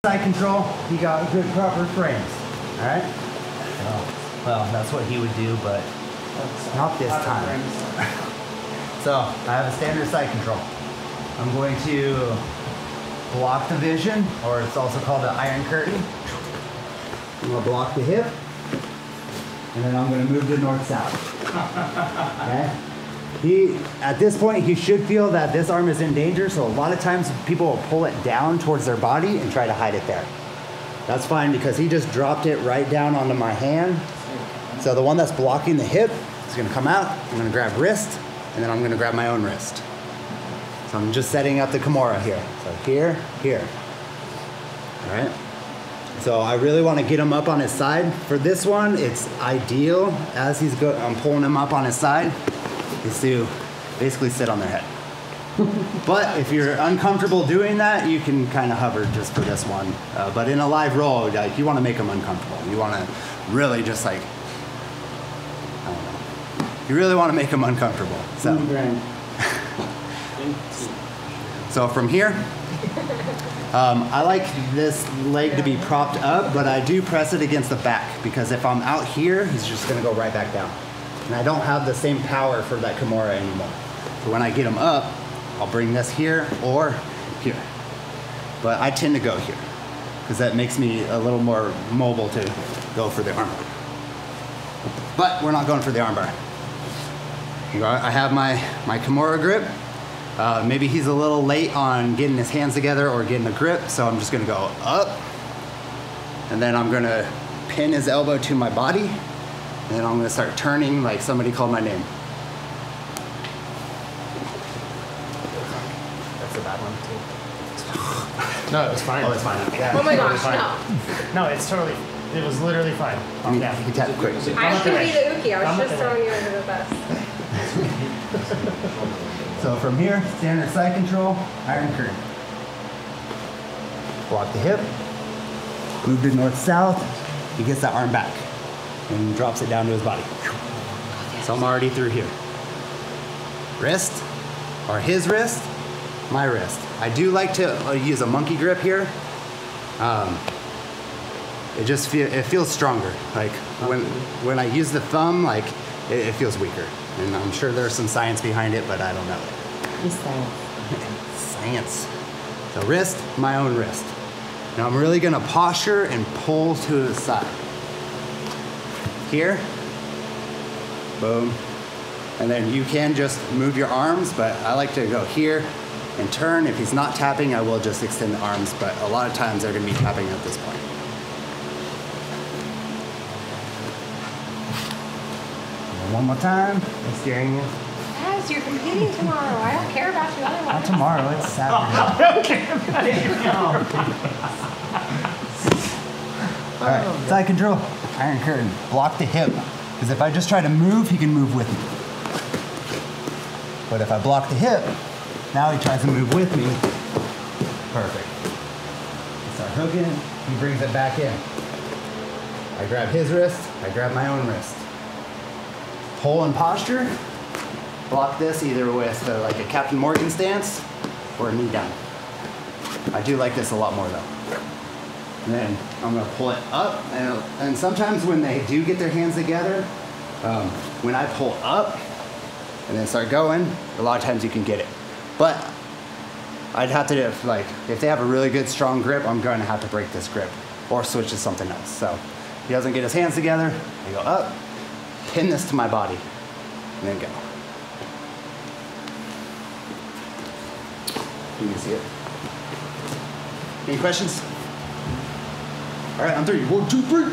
Side control, he got good proper frames. All right. So, well, that's what he would do, but not this time. So I have a standard side control. I'm going to block the vision, or it's also called an iron curtain. I'm going to block the hip, and then I'm going to move to north-south. Okay? At this point, he should feel that this arm is in danger, so a lot of times people will pull it down towards their body and try to hide it there. That's fine because he just dropped it right down onto my hand. So the one that's blocking the hip is going to come out. I'm going to grab wrist, and then I'm going to grab my own wrist. So I'm just setting up the Kimura here. So here, here. All right. So I really want to get him up on his side. For this one, it's ideal as I'm pulling him up on his side is to basically sit on their head. But if you're uncomfortable doing that, you can kind of hover just for this one. But in a live roll, like, you want to make them uncomfortable. You want to really just like, I don't know. You really want to make them uncomfortable. So, so from here, I like this leg to be propped up, but I do press it against the back because if I'm out here, he's just going to go right back down. And I don't have the same power for that Kimura anymore. So when I get him up, I'll bring this here or here. But I tend to go here because that makes me a little more mobile to go for the armbar. But we're not going for the armbar. I have my Kimura grip. Maybe he's a little late on getting his hands together or getting a grip, so I'm just gonna go up, and then I'm gonna pin his elbow to my body, and then I'm gonna start turning like somebody called my name. That's a bad one too. No, it was fine. Oh, it's fine. Yeah. Oh my gosh, no. No, it's totally, it was literally fine. You can tap quick. I should be the Uki. I was just throwing you under the bus. So from here, standard side control, iron curtain. Block the hip, move to north-south, he gets that arm back and drops it down to his body. So I'm already through here. Wrist, or his wrist, my wrist. I do like to use a monkey grip here. It feels stronger. Like when I use the thumb, like it feels weaker. And I'm sure there's some science behind it, but I don't know. It's science. Science. So wrist, my own wrist. Now I'm really gonna posture and pull to the side. Here, boom. And then you can just move your arms, but I like to go here and turn. If he's not tapping, I will just extend the arms, but a lot of times they're gonna be tapping at this point. One more time. I'm scaring you. Yes, you're competing tomorrow. I don't care about you otherwise. Not tomorrow, it's Saturday. All right, side control, iron curtain. Block the hip, because if I just try to move, he can move with me. But if I block the hip, now he tries to move with me. Perfect. I start hooking, he brings it back in. I grab his wrist, I grab my own wrist. Pull and posture, block this either with like a Captain Morgan stance or a knee down. I do like this a lot more though. And then I'm gonna pull it up, and sometimes when they do get their hands together, when I pull up and then start going, a lot of times you can get it. But I'd have to, if they have a really good strong grip, I'm gonna have to break this grip or switch to something else. So he doesn't get his hands together, I go up, pin this to my body, and then go. You can see it. Any questions? All right, on 3. 1, 2, 3.